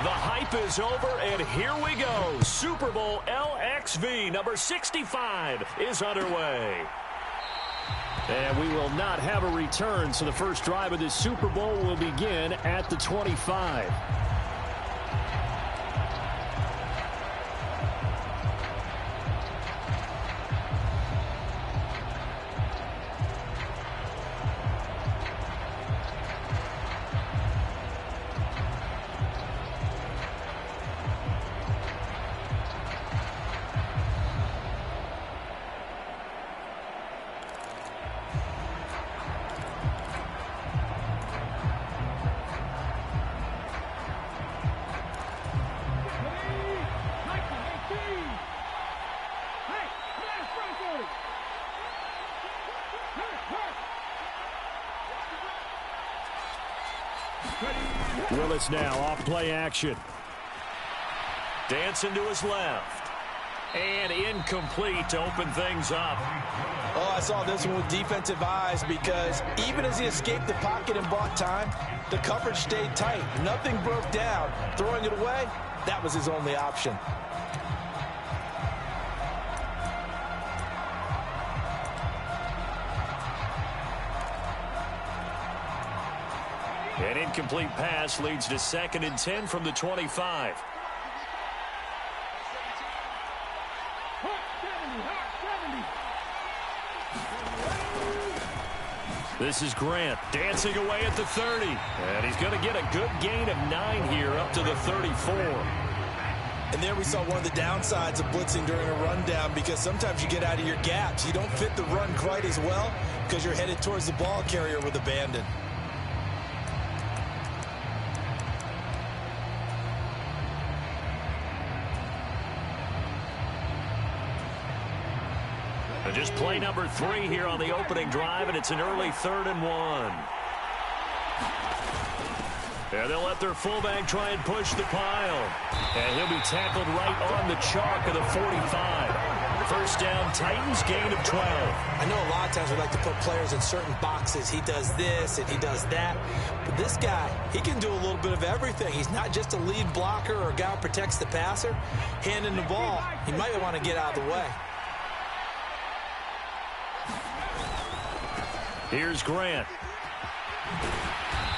The hype is over, and here we go. Super Bowl LXV number 65 is underway. And we will not have a return, so the first drive of this Super Bowl will begin at the 25. Willis now off play action. Dancing to his left. And incomplete to open things up. Oh, I saw this one with defensive eyes because even as he escaped the pocket and bought time, the coverage stayed tight. Nothing broke down. Throwing it away, that was his only option. An incomplete pass leads to 2nd and 10 from the 25. This is Grant dancing away at the 30. And he's going to get a good gain of 9 here up to the 34. And there we saw one of the downsides of blitzing during a rundown because sometimes you get out of your gaps. You don't fit the run quite as well because you're headed towards the ball carrier with abandon. Just play number 3 here on the opening drive, and it's an early 3rd and 1. And they'll let their fullback try and push the pile. And he'll be tackled right on the chalk of the 45. First down, Titans, gain of 12. I know a lot of times we like to put players in certain boxes. He does this and he does that. But this guy, he can do a little bit of everything. He's not just a lead blocker or a guy who protects the passer. Handing the ball, he might want to get out of the way. Here's Grant.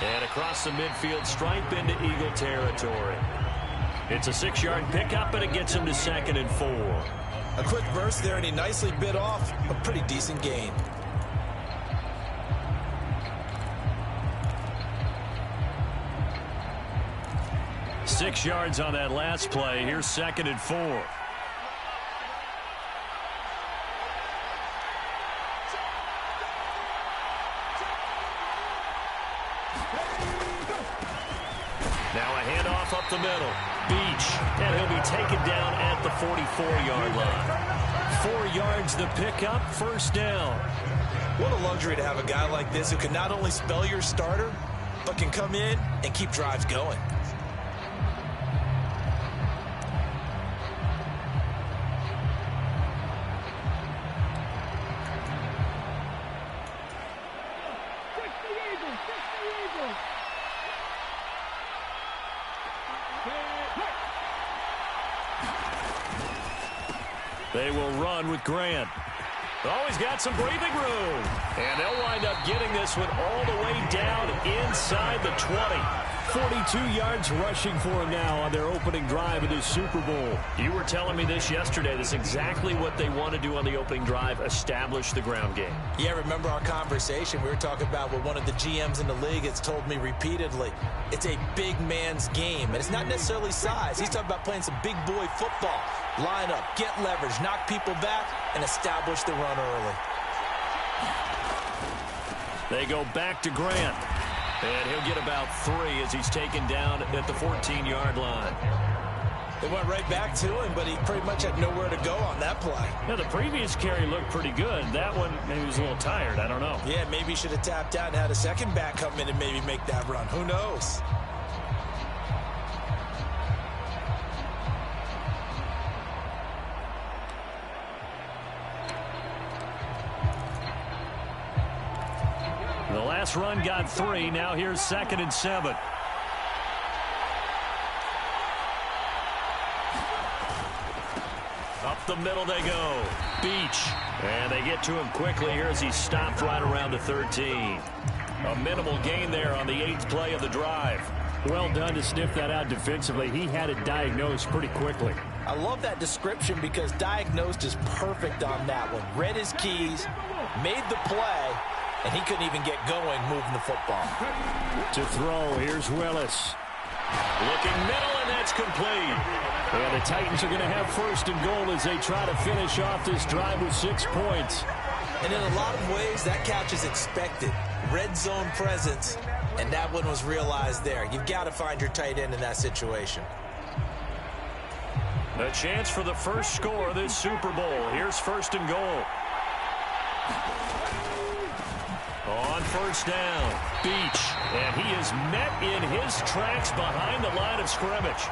And across the midfield stripe into Eagle territory. It's a 6-yard pickup, and it gets him to 2nd and 4. A quick burst there, and he nicely bit off a pretty decent gain. Six yards on that last play. Here's 2nd and 4. Now a handoff up the middle. Beach. And he'll be taken down at the 44-yard line. 4 yards the pickup. First down. What a luxury to have a guy like this who can not only spell your starter, but can come in and keep drives going. They will run with Grant. Oh, he's got some breathing room. And they'll wind up getting this one all the way down inside the 20. 42 yards rushing for him now on their opening drive of this Super Bowl. You were telling me this yesterday. That's exactly what they want to do on the opening drive, establish the ground game. Yeah, remember our conversation. We were talking about what one of the GMs in the league has told me repeatedly. It's a big man's game, and it's not necessarily size. He's talking about playing some big boy football. Line up, get leverage, knock people back, and establish the run early. They go back to Grant. And he'll get about 3 as he's taken down at the 14-yard line. They went right back to him, but he pretty much had nowhere to go on that play. Now, the previous carry looked pretty good. That one, maybe he was a little tired. I don't know. Yeah, maybe he should have tapped out and had a second back come in and maybe make that run. Who knows? The last run got 3. Now here's 2nd and 7. the middle they go. Beach. And they get to him quickly here as he stopped right around the 13. A minimal gain there on the 8th play of the drive. Well done to sniff that out defensively. He had it diagnosed pretty quickly. I love that description because diagnosed is perfect on that one. Read his keys, made the play, and he couldn't even get going moving the football. To throw, here's Willis. Looking middle, and that's complete. And the Titans are going to have first and goal as they try to finish off this drive with 6 points. And in a lot of ways, that catch is expected. Red zone presence, and that one was realized there. You've got to find your tight end in that situation. A chance for the first score of this Super Bowl. Here's first and goal. On first down, Beach, and he is met in his tracks behind the line of scrimmage.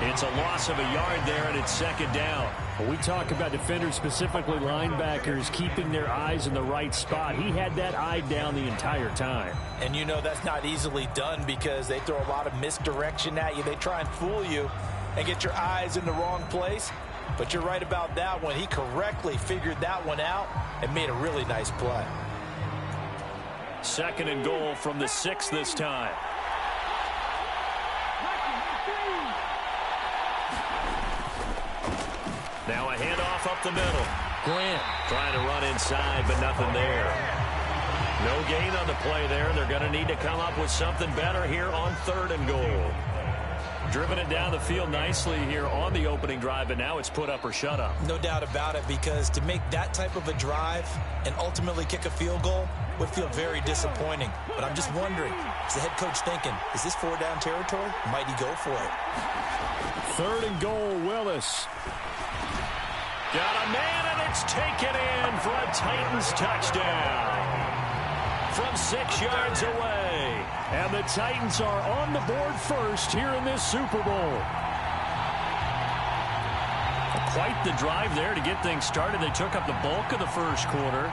It's a loss of a yard there, and it's second down. We talk about defenders, specifically linebackers, keeping their eyes in the right spot. He had that eye down the entire time. And you know that's not easily done because they throw a lot of misdirection at you. They try and fool you and get your eyes in the wrong place. But you're right about that one. He correctly figured that one out and made a really nice play. Second and goal from the 6 this time. Now a handoff up the middle. Grant trying to run inside, but nothing there. No gain on the play there. They're going to need to come up with something better here on third and goal. Driven it down the field nicely here on the opening drive, and now it's put up or shut up. No doubt about it, because to make that type of a drive and ultimately kick a field goal would feel very disappointing. But I'm just wondering, is the head coach thinking, is this 4-down territory? Might he go for it? Third and goal, Willis. Got a man, and it's taken in for a Titans touchdown from 6 yards away. And the Titans are on the board first here in this Super Bowl. Quite the drive there to get things started. They took up the bulk of the first quarter,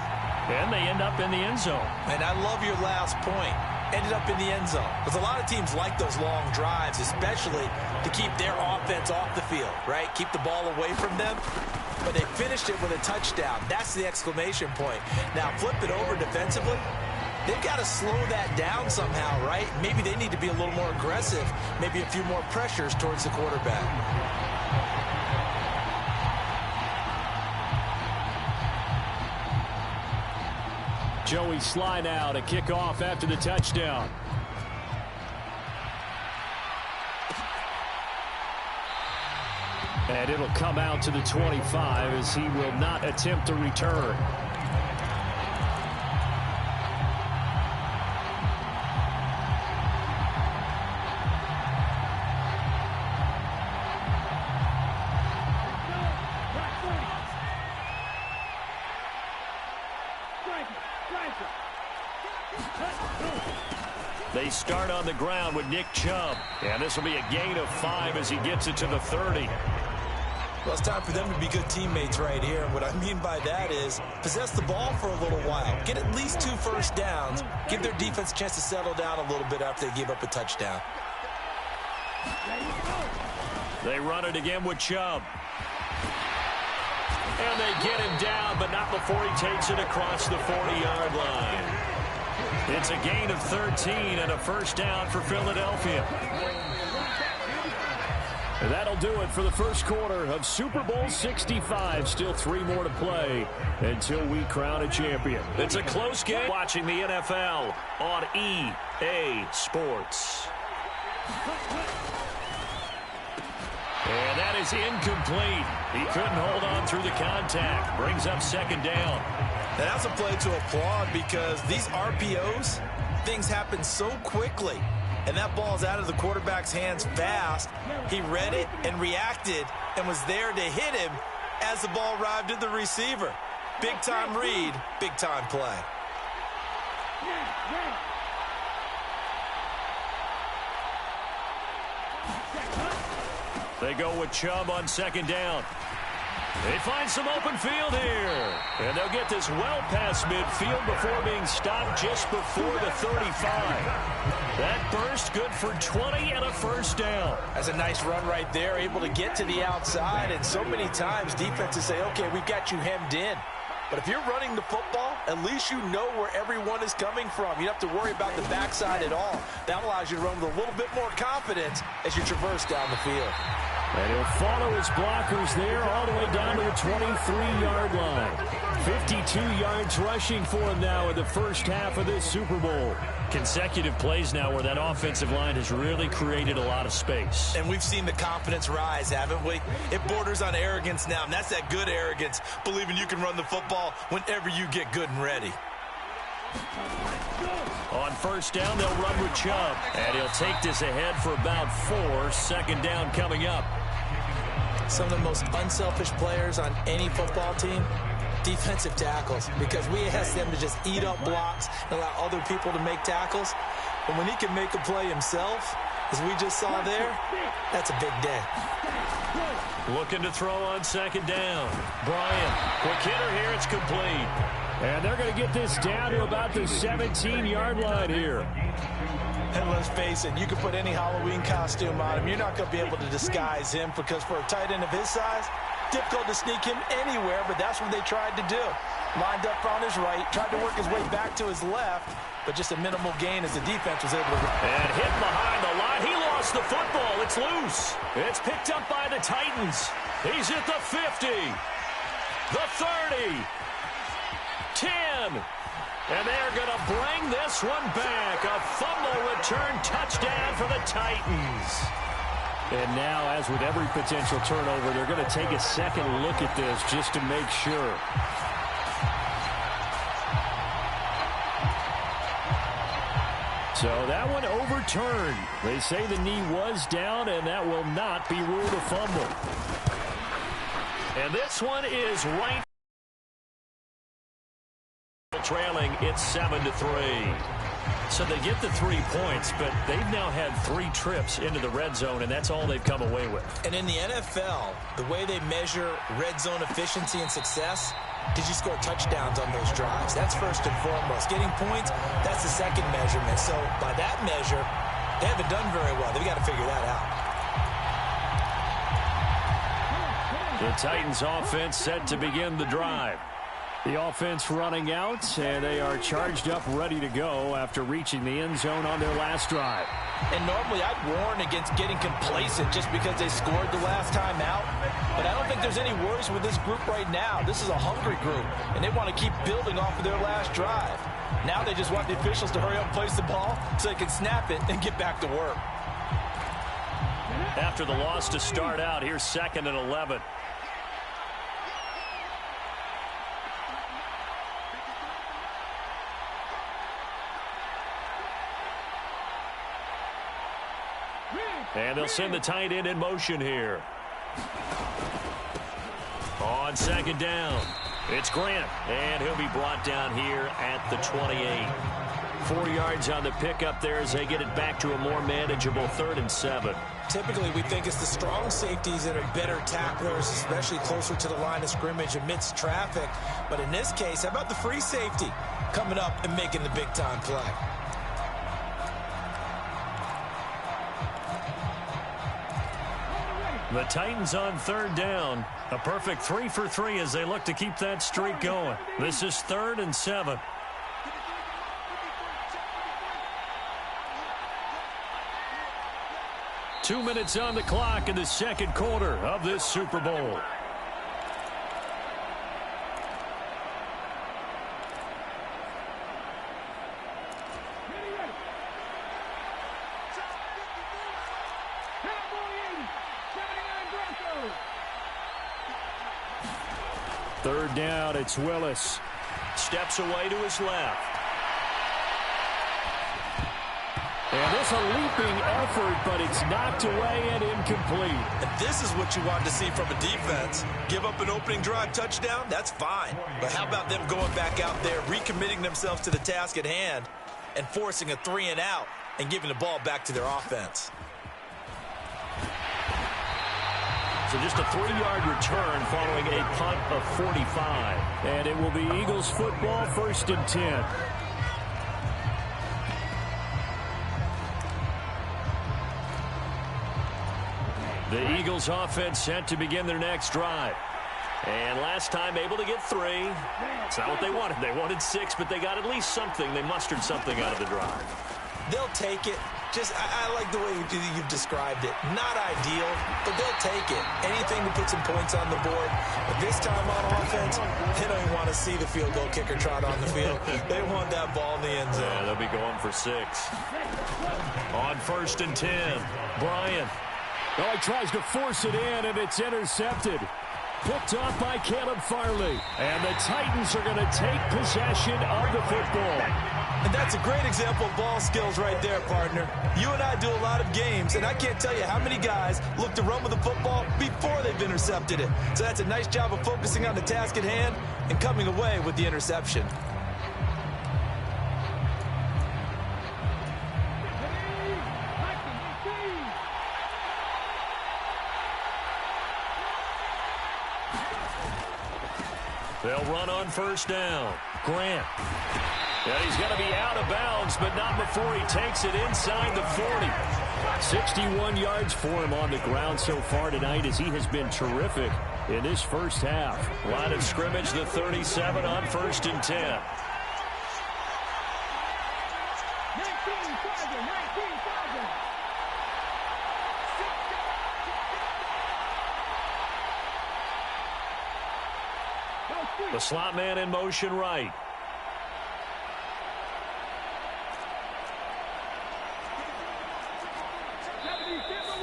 and they end up in the end zone. And I love your last point. Ended up in the end zone. Because a lot of teams like those long drives, especially to keep their offense off the field, right? Keep the ball away from them. But they finished it with a touchdown. That's the exclamation point. Now flip it over defensively. They've got to slow that down somehow, right? Maybe they need to be a little more aggressive. Maybe a few more pressures towards the quarterback. Joey slide out, a kickoff after the touchdown. And it'll come out to the 25 as he will not attempt to return. They start on the ground with Nick Chubb. And this will be a gain of 5 as he gets it to the 30. Well, it's time for them to be good teammates right here. And what I mean by that is possess the ball for a little while. Get at least 2 first downs. Give their defense a chance to settle down a little bit after they give up a touchdown. They run it again with Chubb. And they get him down, but not before he takes it across the 40-yard line. It's a gain of 13 and a first down for Philadelphia. And that'll do it for the first quarter of Super Bowl 65. Still 3 more to play until we crown a champion. It's a close game. Watching the NFL on EA Sports. And that is incomplete. He couldn't hold on through the contact. Brings up second down. And that's a play to applaud because these RPOs, things happen so quickly. And that ball's out of the quarterback's hands fast. He read it and reacted and was there to hit him as the ball arrived at the receiver. Big-time read, big-time play. They go with Chubb on second down. They find some open field here. And they'll get this well past midfield before being stopped just before the 35. That burst, good for 20 and a first down. That's a nice run right there, able to get to the outside, and so many times defenses say, okay, we've got you hemmed in. But if you're running the football, at least you know where everyone is coming from. You don't have to worry about the backside at all. That allows you to run with a little bit more confidence as you traverse down the field. And he'll follow his blockers there all the way down to the 23-yard line. 52 yards rushing for him now in the first half of this Super Bowl. Consecutive plays now where that offensive line has really created a lot of space. And we've seen the confidence rise, haven't we? It borders on arrogance now, and that's that good arrogance, believing you can run the football whenever you get good and ready. On first down, they'll run with Chubb. And he'll take this ahead for about 4. Second down coming up. Some of the most unselfish players on any football team, defensive tackles, because we ask them to just eat up blocks and allow other people to make tackles. But when he can make a play himself, as we just saw there, that's a big day. Looking to throw on second down. Bryant, quick hitter here, it's complete. And they're going to get this down to about the 17-yard line here. And let's face it, you can put any Halloween costume on him. You're not going to be able to disguise him, because for a tight end of his size, difficult to sneak him anywhere, but that's what they tried to do. Lined up on his right, tried to work his way back to his left, but just a minimal gain as the defense was able to... And hit behind the line. He lost the football. It's loose. It's picked up by the Titans. He's at the 50, the 30, 10. And they're going to bring this one back. A fumble return touchdown for the Titans. And now, as with every potential turnover, they're going to take a second look at this just to make sure. So that one overturned. They say the knee was down, and that will not be ruled a fumble. And this one is right. Trailing, it's 7-3. So they get the 3 points, but they've now had 3 trips into the red zone, and that's all they've come away with. And in the NFL, the way they measure red zone efficiency and success, did you score touchdowns on those drives? That's first and foremost. Getting points, that's the second measurement. So by that measure, they haven't done very well. They've got to figure that out. The Titans offense set to begin the drive. The offense running out, and they are charged up, ready to go after reaching the end zone on their last drive. And normally I'd warn against getting complacent just because they scored the last time out. But I don't think there's any worries with this group right now. This is a hungry group, and they want to keep building off of their last drive. Now they just want the officials to hurry up and place the ball so they can snap it and get back to work. After the loss to start out, here's 2nd and 11. And they'll send the tight end in motion here. On second down, it's Grant. And he'll be brought down here at the 28. 4 yards on the pickup there as they get it back to a more manageable 3rd and 7. Typically, we think it's the strong safeties that are better tacklers, especially closer to the line of scrimmage amidst traffic. But in this case, how about the free safety coming up and making the big-time play? The Titans on 3rd down. A perfect 3 for 3 as they look to keep that streak going. This is 3rd and 7. Two minutes on the clock in the second quarter of this Super Bowl. Third down, it's Willis. Steps away to his left. And this a leaping effort, but it's knocked away and incomplete. And this is what you want to see from a defense. Give up an opening drive touchdown, that's fine. But how about them going back out there, recommitting themselves to the task at hand, and forcing a 3-and-out and giving the ball back to their offense? So just a 3-yard return following a punt of 45. And it will be Eagles football, 1st and 10. The Eagles offense set to begin their next drive. And last time able to get 3. It's not what they wanted. They wanted 6, but they got at least something. They mustered something out of the drive. They'll take it. I like the way you've described it. Not ideal, but they'll take it. Anything to put some points on the board. But this time on offense, they don't even want to see the field goal kicker trot on the field. They want that ball in the end zone. Yeah, they'll be going for 6. On 1st and 10, Bryant. Oh, he tries to force it in, and it's intercepted. Picked off by Caleb Farley. And the Titans are going to take possession of the football. And that's a great example of ball skills right there, partner. You and I do a lot of games, and I can't tell you how many guys look to run with the football before they've intercepted it. So that's a nice job of focusing on the task at hand and coming away with the interception. They'll run on 1st down. Grant. And he's going to be out of bounds, but not before he takes it inside the 40. 61 yards for him on the ground so far tonight as he has been terrific in this first half. Line of scrimmage, the 37 on 1st and 10. The slot man in motion right.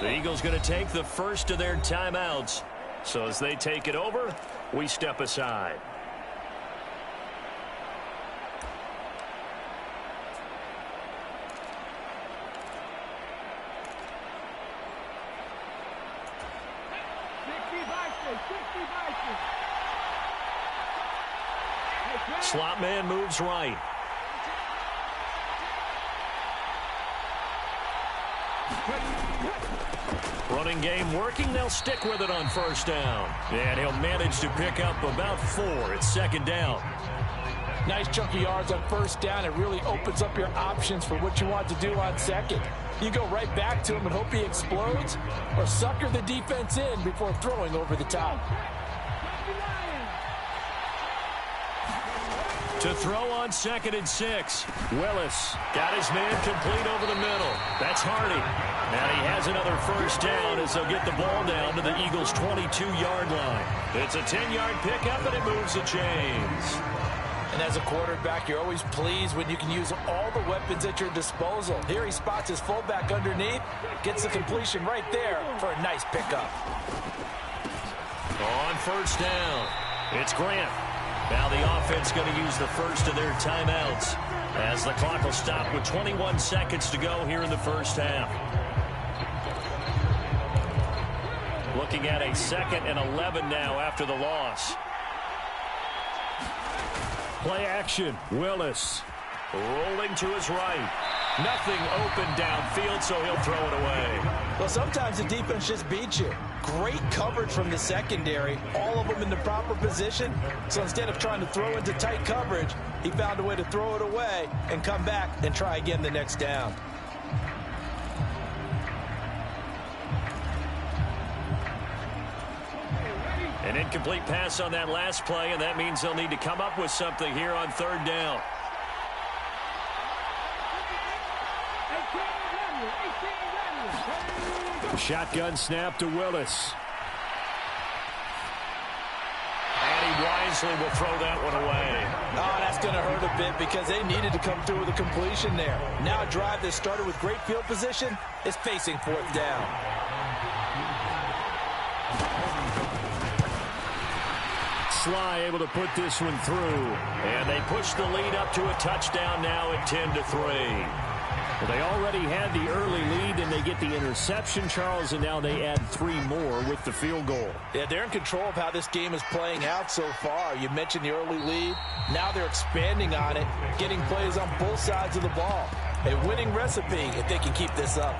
The Eagles going to take the first of their timeouts. So as they take it over, we step aside. Slot man moves right. Running game working. They'll stick with it on 1st down. And he'll manage to pick up about 4. It's 2nd down. Nice chunky yards on 1st down. It really opens up your options for what you want to do on 2nd. You go right back to him and hope he explodes, or sucker the defense in before throwing over the top. To throw on 2nd and 6. Willis got his man complete over the middle. That's Hardy. And he has another 1st down as they'll get the ball down to the Eagles' 22-yard line. It's a 10-yard pickup, and it moves the chains. And as a quarterback, you're always pleased when you can use all the weapons at your disposal. Here he spots his fullback underneath, gets the completion right there for a nice pickup. On 1st down, it's Grant. Now the offense going to use the first of their timeouts as the clock will stop with 21 seconds to go here in the first half. Looking at a 2nd and 11 now after the loss. Play action. Willis. Rolling to his right. Nothing open downfield, so he'll throw it away. Well, sometimes the defense just beats you. Great coverage from the secondary. All of them in the proper position. So instead of trying to throw into tight coverage, he found a way to throw it away and come back and try again the next down. An incomplete pass on that last play, and that means they'll need to come up with something here on 3rd down. Shotgun snap to Willis. And he wisely will throw that one away. Oh, that's going to hurt a bit because they needed to come through with a completion there. Now a drive that started with great field position is facing 4th down. Sly able to put this one through. And they push the lead up to a touchdown now at 10-3. Well, they already had the early lead, and they get the interception, Charles, and now they add 3 more with the field goal. Yeah, they're in control of how this game is playing out so far. You mentioned the early lead. Now they're expanding on it, getting plays on both sides of the ball. A winning recipe if they can keep this up.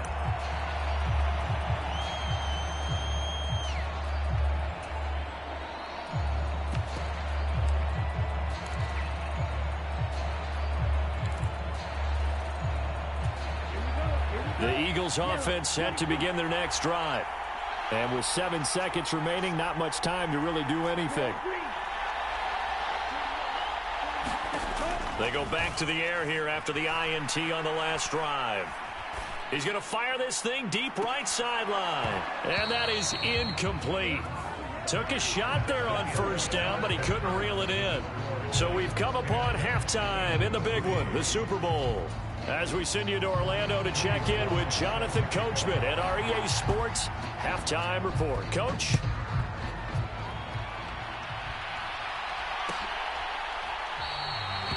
The Eagles offense set to begin their next drive. And with 7 seconds remaining, not much time to really do anything. They go back to the air here after the INT on the last drive. He's going to fire this thing deep right sideline. And that is incomplete. Took a shot there on first down, but he couldn't reel it in. So we've come upon halftime in the big one, the Super Bowl. As we send you to Orlando to check in with Jonathan Coachman at our EA Sports Halftime Report. Coach?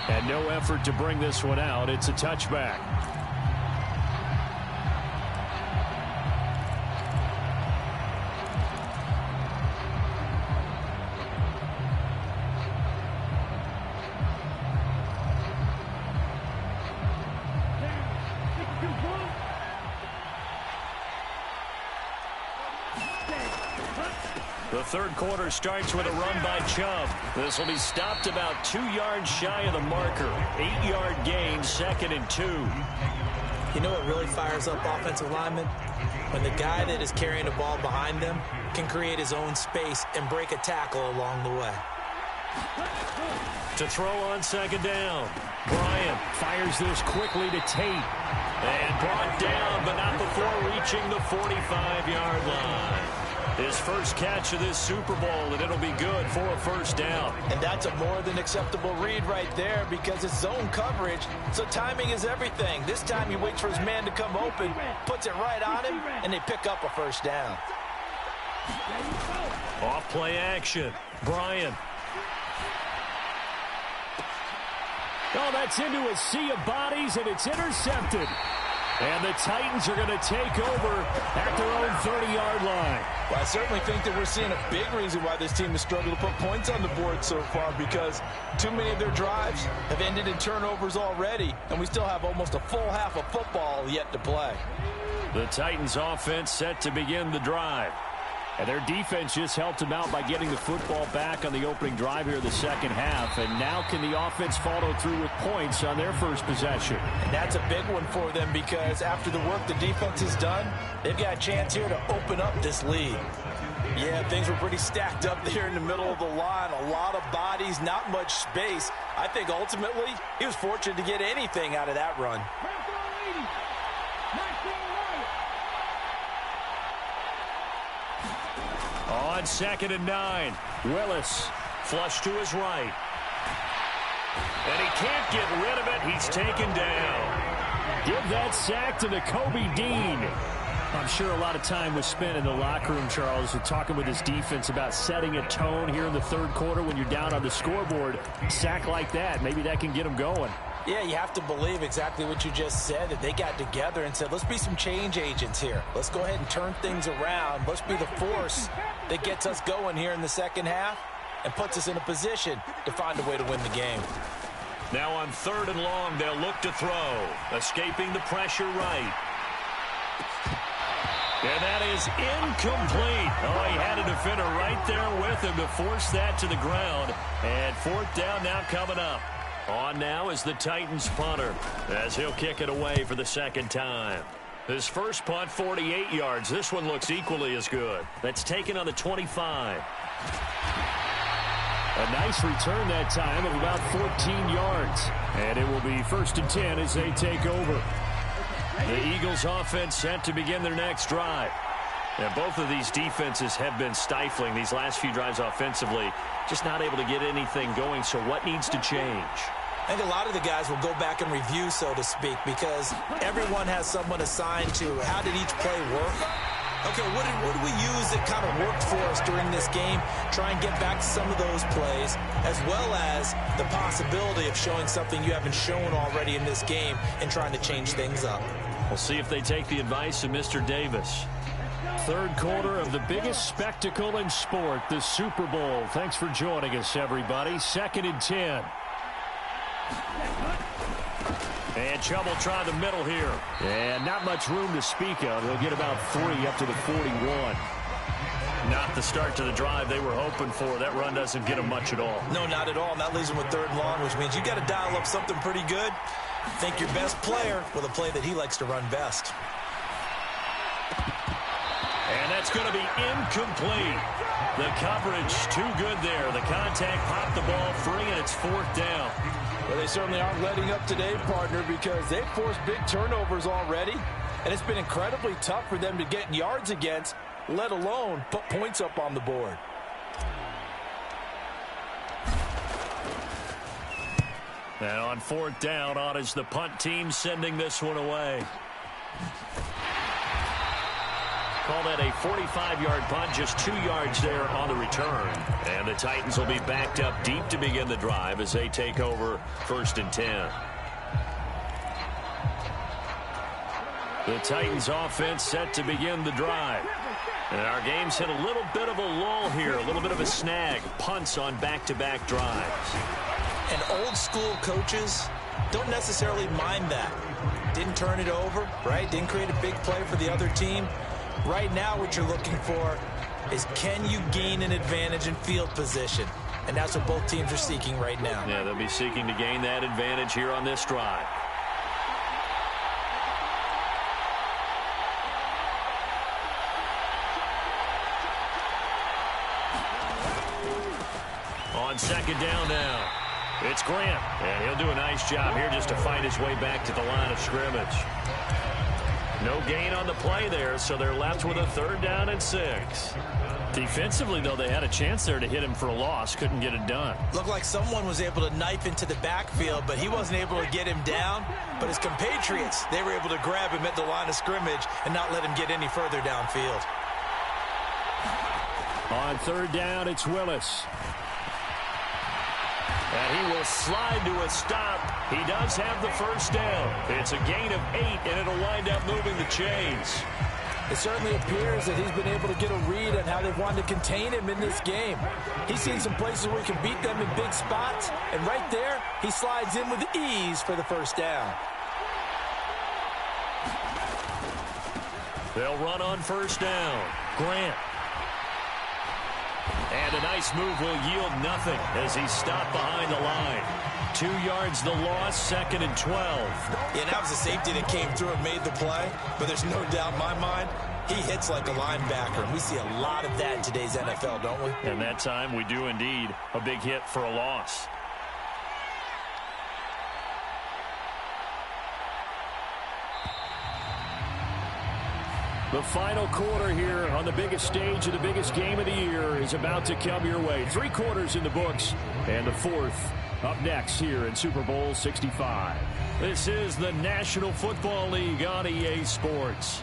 And no effort to bring this one out. It's a touchback. The third quarter starts with a run by Chubb. This will be stopped about 2 yards shy of the marker. 8-yard gain, 2nd and 2. You know what really fires up offensive linemen? When the guy that is carrying the ball behind them can create his own space and break a tackle along the way. To throw on 2nd down. Bryant fires this quickly to Tate. And brought down, but not before reaching the 45-yard line. His first catch of this Super Bowl, and it'll be good for a first down. And that's a more than acceptable read right there because it's zone coverage, so timing is everything. This time he waits for his man to come open, puts it right on him, and they pick up a first down. Off play action. Bryant. Oh, that's into a sea of bodies, and it's intercepted. And the Titans are going to take over at their own 30-yard line. Well, I certainly think that we're seeing a big reason why this team has struggled to put points on the board so far, because too many of their drives have ended in turnovers already, and we still have almost a full half of football yet to play. The Titans offense set to begin the drive. And their defense just helped them out by getting the football back on the opening drive here in the second half. And now can the offense follow through with points on their first possession? And that's a big one for them because after the work the defense has done, they've got a chance here to open up this lead. Yeah, things were pretty stacked up there in the middle of the line. A lot of bodies, not much space. I think ultimately he was fortunate to get anything out of that run. On 2nd and 9, Willis flush to his right. And he can't get rid of it. He's taken down. Give that sack to Nakobe Dean. I'm sure a lot of time was spent in the locker room, Charles, with talking with his defense about setting a tone here in the third quarter when you're down on the scoreboard. Sack like that, maybe that can get them going. Yeah, you have to believe exactly what you just said, that they got together and said, let's be some change agents here. Let's go ahead and turn things around. Let's be the force that gets us going here in the second half and puts us in a position to find a way to win the game. Now on 3rd and long, they'll look to throw. Escaping the pressure right. And that is incomplete. Oh, he had a defender right there with him to force that to the ground. And 4th down now coming up. On now is the Titans punter as he'll kick it away for the second time. His first punt, 48 yards. This one looks equally as good. That's taken on the 25. A nice return that time of about 14 yards. And it will be 1st and 10 as they take over. The Eagles offense set to begin their next drive. And both of these defenses have been stifling these last few drives offensively. Just not able to get anything going. So what needs to change? I think a lot of the guys will go back and review, so to speak, because everyone has someone assigned to how did each play work. Okay, what did we use that kind of worked for us during this game? Try and get back to some of those plays, as well as the possibility of showing something you haven't shown already in this game and trying to change things up. We'll see if they take the advice of Mr. Davis. Third quarter of the biggest spectacle in sport, the Super Bowl. Thanks for joining us, everybody. 2nd and 10. And Chubb will try the middle here. And not much room to speak of. He'll get about 3 up to the 41. Not the start to the drive they were hoping for. That run doesn't get them much at all. No, not at all. And that leaves them with 3rd and long, which means you got to dial up something pretty good. Think your best player with a play that he likes to run best. And that's going to be incomplete. The coverage too good there. The contact popped the ball free, and it's 4th down. Well, they certainly aren't letting up today, partner, because they've forced big turnovers already, and it's been incredibly tough for them to get yards against, let alone put points up on the board. And on 4th down, on is the punt team sending this one away. Call that a 45-yard punt, just 2 yards there on the return. And the Titans will be backed up deep to begin the drive as they take over 1st and 10. The Titans offense set to begin the drive. And our game's hit a little bit of a lull here, a little bit of a snag. Punts on back-to-back drives. And old-school coaches don't necessarily mind that. Didn't turn it over, right? Didn't create a big play for the other team. Right now what you're looking for is, can you gain an advantage in field position? And that's what both teams are seeking right now. Yeah, they'll be seeking to gain that advantage here on this drive. On 2nd down now, it's Grant. And he'll do a nice job here just to fight his way back to the line of scrimmage. No gain on the play there, so they're left with a 3rd down and 6. Defensively, though, they had a chance there to hit him for a loss. Couldn't get it done. Looked like someone was able to knife into the backfield, but he wasn't able to get him down. But his compatriots, they were able to grab him at the line of scrimmage and not let him get any further downfield. On 3rd down, it's Willis. And he will slide to a stop. He does have the 1st down. It's a gain of 8, and it'll wind up moving the chains. It certainly appears that he's been able to get a read on how they've wanted to contain him in this game. He's seen some places where he can beat them in big spots, and right there, he slides in with ease for the 1st down. They'll run on 1st down. Grant. And a nice move will yield nothing as he's stopped behind the line. 2 yards the loss, 2nd and 12. Yeah, that was a safety that came through and made the play, but there's no doubt in my mind, he hits like a linebacker, and we see a lot of that in today's NFL, don't we? And that time we do indeed. A big hit for a loss. The final quarter here on the biggest stage of the biggest game of the year is about to come your way. 3 quarters in the books, and the 4th up next here in Super Bowl 65. This is the National Football League on EA Sports.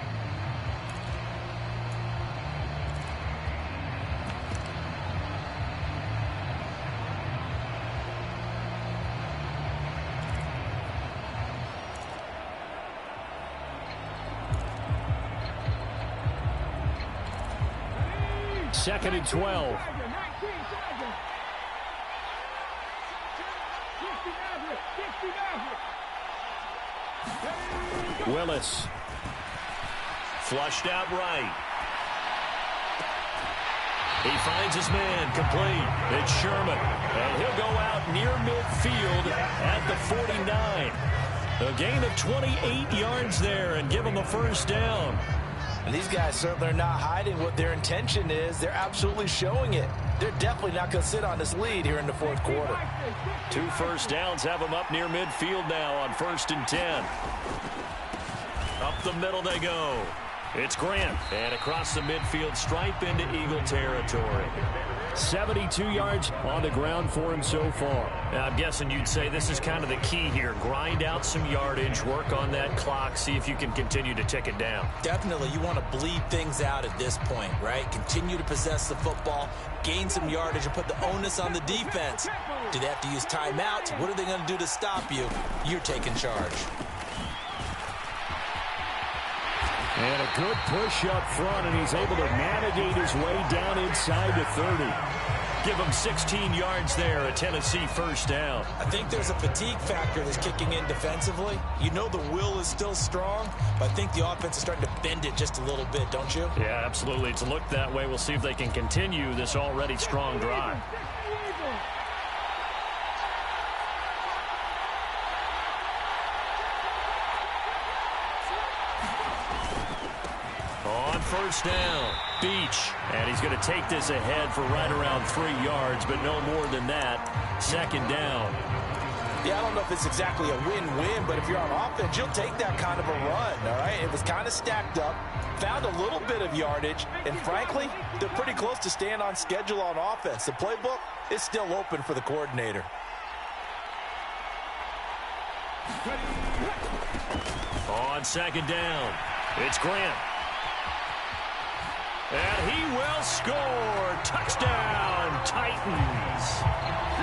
Second and 12. Willis. Flushed out right. He finds his man complete. It's Sherman. And he'll go out near midfield at the 49. A gain of 28 yards there and give him a 1st down. And these guys certainly are not hiding what their intention is. They're absolutely showing it. They're definitely not going to sit on this lead here in the 4th quarter. 2 1st downs have them up near midfield now on 1st and 10. Up the middle they go. It's Grant. And across the midfield stripe into Eagle territory. 72 yards on the ground for him so far. Now, I'm guessing you'd say this is kind of the key here. Grind out some yardage, work on that clock, see if you can continue to tick it down. Definitely, you want to bleed things out at this point, right? Continue to possess the football, gain some yardage, and put the onus on the defense. Do they have to use timeouts? What are they going to do to stop you? You're taking charge. And a good push up front, and he's able to navigate his way down inside the 30. Give him 16 yards there, a Tennessee 1st down. I think there's a fatigue factor that's kicking in defensively. You know the will is still strong, but I think the offense is starting to bend it just a little bit, don't you? Yeah, absolutely. It's looked that way. We'll see if they can continue this already strong drive. On first down. Beach. And he's going to take this ahead for right around 3 yards, but no more than that. Second down. Yeah, I don't know if it's exactly a win-win, but if you're on offense, you'll take that kind of a run, all right? It was kind of stacked up, found a little bit of yardage, and frankly, they're pretty close to staying on schedule on offense. The playbook is still open for the coordinator. On second down, it's Grant. And he will score. Touchdown, Titans.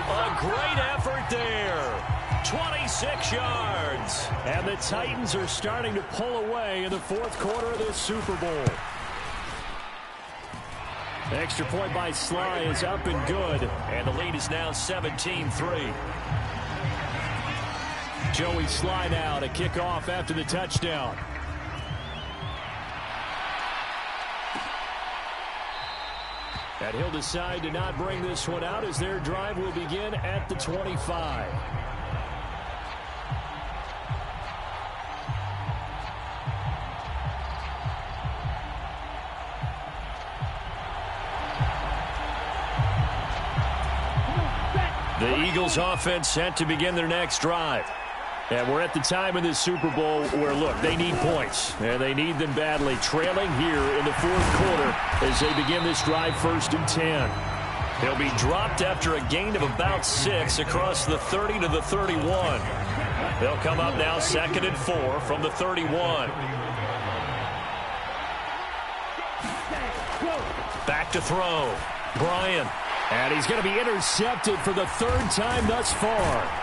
A great effort there. 26 yards. And the Titans are starting to pull away in the fourth quarter of this Super Bowl. The extra point by Sly is up and good. And the lead is now 17-3. Joey Sly now to kick off after the touchdown. And he'll decide to not bring this one out as their drive will begin at the 25. The Eagles offense set to begin their next drive. And we're at the time in this Super Bowl where, look, they need points. And they need them badly. Trailing here in the fourth quarter as they begin this drive 1st and 10. They'll be dropped after a gain of about 6 across the 30 to the 31. They'll come up now 2nd and 4 from the 31. Back to throw. Bryant. And he's going to be intercepted for the 3rd time thus far.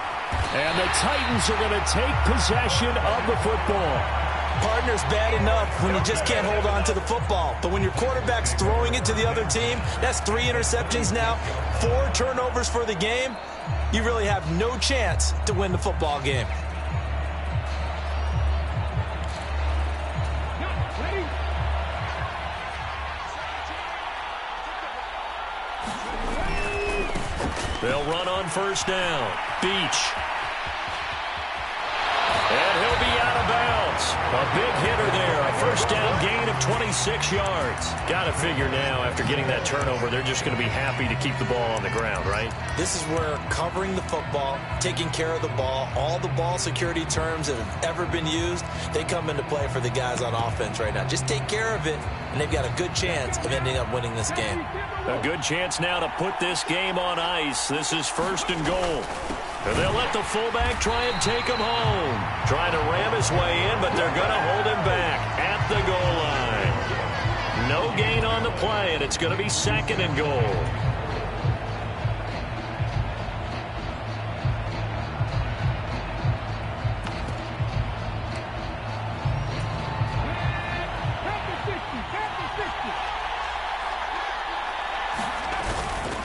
And the Titans are going to take possession of the football. Partner's bad enough when you just can't hold on to the football. But when your quarterback's throwing it to the other team, that's 3 interceptions now, 4 turnovers for the game. You really have no chance to win the football game. They'll run on 1st down. Beach. And he'll be out of bounds. A big hitter there. A 1st down gain of 26 yards. Got to figure now, after getting that turnover, they're just going to be happy to keep the ball on the ground, right? This is where covering the football, taking care of the ball, all the ball security terms that have ever been used, they come into play for the guys on offense right now. Just take care of it, and they've got a good chance of ending up winning this game. A good chance now to put this game on ice. This is 1st and goal. And they'll let the fullback try and take him home. Trying to ram his way in, but they're going to hold him back at the goal line. No gain on the play, and it's going to be 2nd and goal.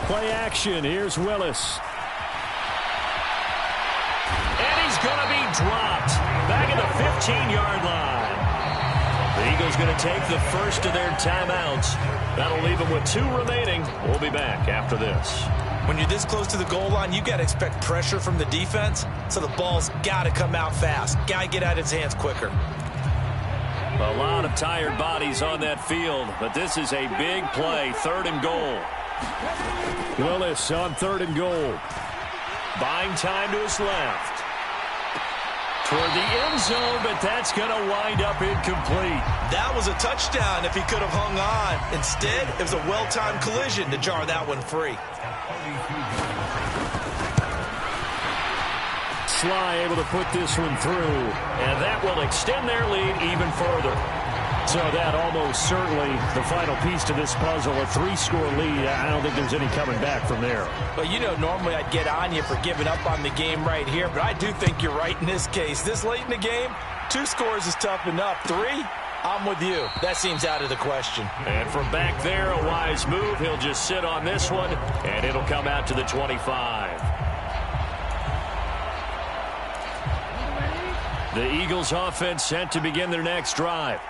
Play action. Here's Willis. Going to be dropped back at the 15-yard line. The Eagles going to take the first of their timeouts. That'll leave them with 2 remaining. We'll be back after this. When you're this close to the goal line, you've got to expect pressure from the defense, so the ball's got to come out fast. Got to get out of his hands quicker. A lot of tired bodies on that field, but this is a big play. 3rd and goal. Willis on 3rd and goal. Buying time to his left. Toward the end zone, but that's going to wind up incomplete. That was a touchdown if he could have hung on. Instead, it was a well-timed collision to jar that one free. Sly able to put this one through. And that will extend their lead even further. So that almost certainly the final piece to this puzzle, a 3-score lead. I don't think there's any coming back from there. Well, you know, normally I'd get on you for giving up on the game right here, but I do think you're right in this case. This late in the game, 2 scores is tough enough. 3, I'm with you. That seems out of the question. And from back there, a wise move. He'll just sit on this one, and it'll come out to the 25. The Eagles offense set to begin their next drive.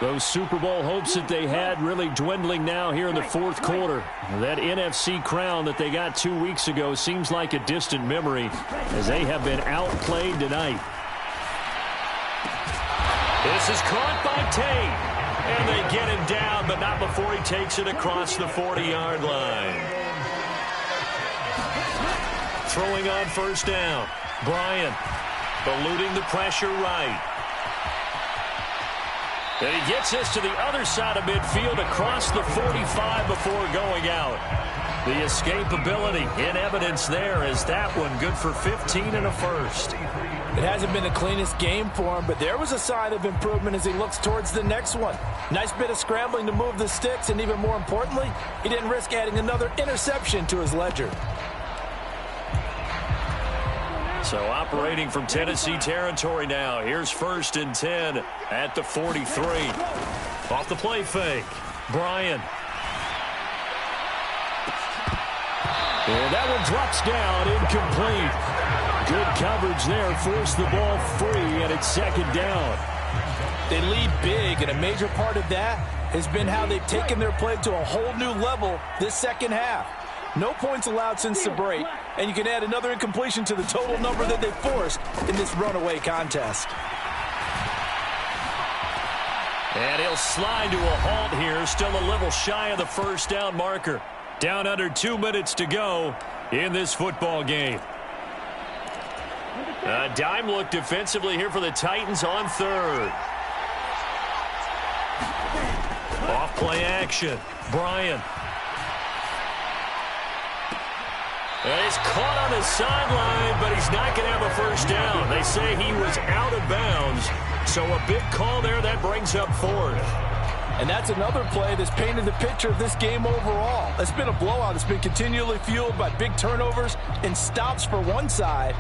Those Super Bowl hopes that they had really dwindling now here in the fourth quarter. That NFC crown that they got 2 weeks ago seems like a distant memory as they have been outplayed tonight. This is caught by Tate. And they get him down, but not before he takes it across the 40-yard line. Throwing on first down. Bryant eluding the pressure right. And he gets this to the other side of midfield across the 45 before going out. The escapability in evidence there as that one good for 15 and a first. It hasn't been the cleanest game for him, but there was a sign of improvement as he looks towards the next one. Nice bit of scrambling to move the sticks, and even more importantly, he didn't risk adding another interception to his ledger. So operating from Tennessee territory now. Here's 1st and 10 at the 43. Off the play fake. Bryant. And that one drops down, incomplete. Good coverage there, forced the ball free, and it's 2nd down. They lead big, and a major part of that has been how they've taken their play to a whole new level this second half. No points allowed since the break, and you can add another incompletion to the total number that they forced in this runaway contest. And he'll slide to a halt here, still a little shy of the first down marker. Down under 2 minutes to go in this football game. A dime look defensively here for the Titans on 3rd. Off play action. Bryant. And he's caught on the sideline, but he's not going to have a first down. They say he was out of bounds. So a big call there that brings up 4th. And that's another play that's painted the picture of this game overall. It's been a blowout. It's been continually fueled by big turnovers and stops for one side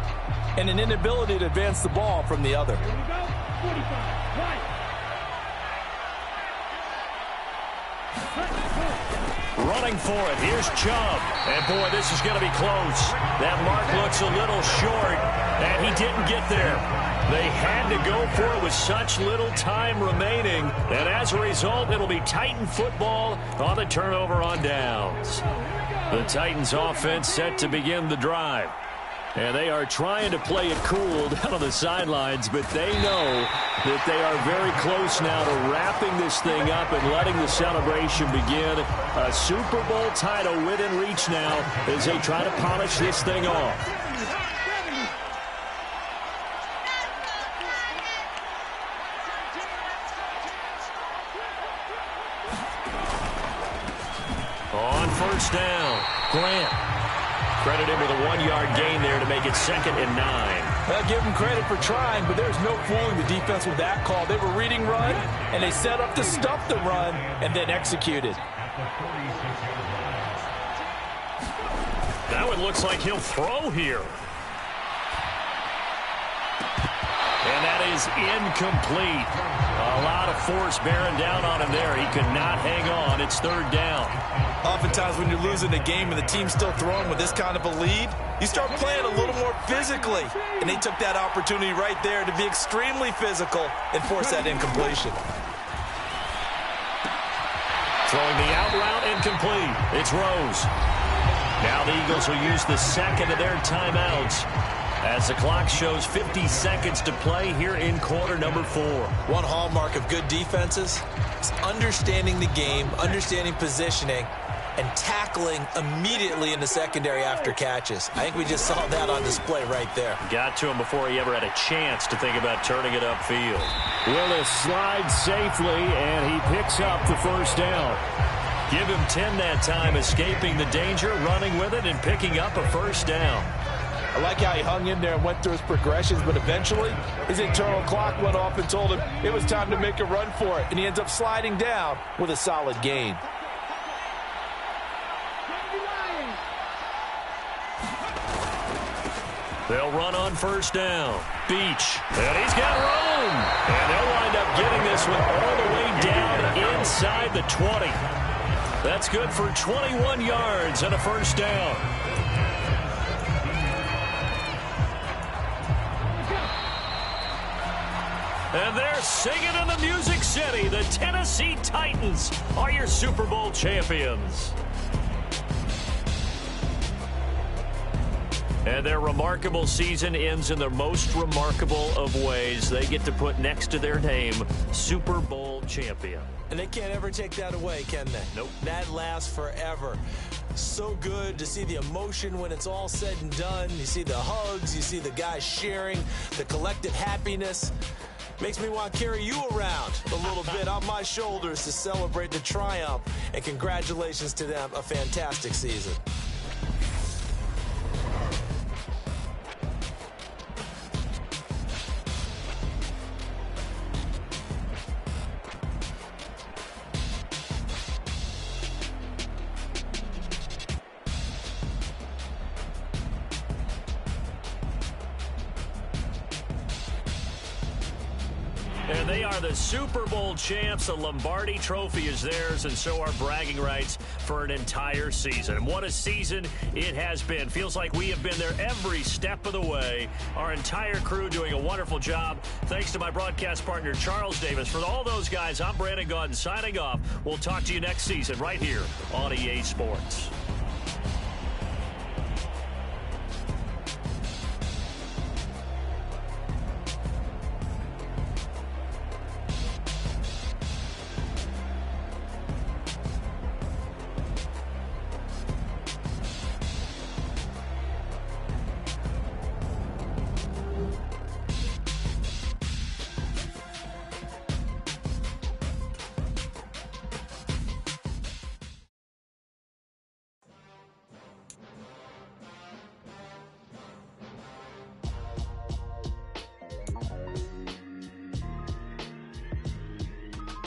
and an inability to advance the ball from the other. Running for it. Here's Chubb. And, boy, this is going to be close. That mark looks a little short, and he didn't get there. They had to go for it with such little time remaining, and as a result, it'll be Titan football on the turnover on downs. The Titans offense set to begin the drive. And they are trying to play it cool down on the sidelines, but they know that they are very close now to wrapping this thing up and letting the celebration begin. A Super Bowl title within reach now as they try to polish this thing off. On first down, Grant. Credit him with a 1-yard gain there to make it 2nd and 9. Well, give him credit for trying, but there's no fooling the defense with that call. They were reading run, and they set up to stuff the run and then executed. Now it looks like he'll throw here. And that is incomplete. A lot of force bearing down on him there. He could not hang on. It's 3rd down. Oftentimes when you're losing a game and the team's still throwing with this kind of a lead, you start playing a little more physically. And they took that opportunity right there to be extremely physical and force that incompletion. Throwing the out route, incomplete. It's Rose. Now the Eagles will use the 2nd of their timeouts as the clock shows 50 seconds to play here in quarter number 4. One hallmark of good defenses is understanding the game, understanding positioning, and tackling immediately in the secondary after catches. I think we just saw that on display right there. Got to him before he ever had a chance to think about turning it upfield. Willis slides safely, and he picks up the first down. Give him 10 that time, escaping the danger, running with it, and picking up a first down. I like how he hung in there and went through his progressions, but eventually his internal clock went off and told him it was time to make a run for it, and he ends up sliding down with a solid gain. They'll run on first down. Beach. And he's got room. And they'll wind up getting this one all the way down inside the 20. That's good for 21 yards and a first down. And they're singing in the Music City. The Tennessee Titans are your Super Bowl champions. And their remarkable season ends in the most remarkable of ways. They get to put next to their name, Super Bowl champion. And they can't ever take that away, can they? Nope. That lasts forever. So good to see the emotion when it's all said and done. You see the hugs, you see the guys sharing, the collective happiness. Makes me want to carry you around a little bit on my shoulders to celebrate the triumph. And congratulations to them, a fantastic season. And they are the Super Bowl champs. The Lombardi Trophy is theirs, and so are bragging rights for an entire season. And what a season it has been. Feels like we have been there every step of the way. Our entire crew doing a wonderful job. Thanks to my broadcast partner, Charles Davis. For all those guys, I'm Brandon Gaudin signing off. We'll talk to you next season right here on EA Sports.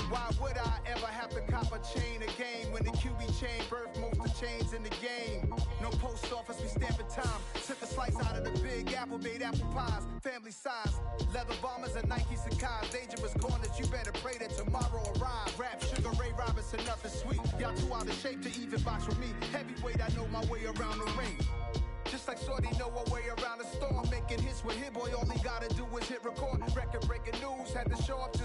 Why would I ever have to cop a chain again when the QB chain birthed most of chains in the game? No post office, we stamping time. Took a slice out of the big apple, made apple pies, family size. Leather bombers and Nike Sacai's, dangerous corners, you better pray that tomorrow arrives. Rap, Sugar Ray Robinson, nothing sweet. Y'all too out of shape to even box with me. Heavyweight, I know my way around the ring. Just like Shorty know her way around the storm, making hits with Hit Boy, all he gotta do is hit record. Record breaking news, had to show up to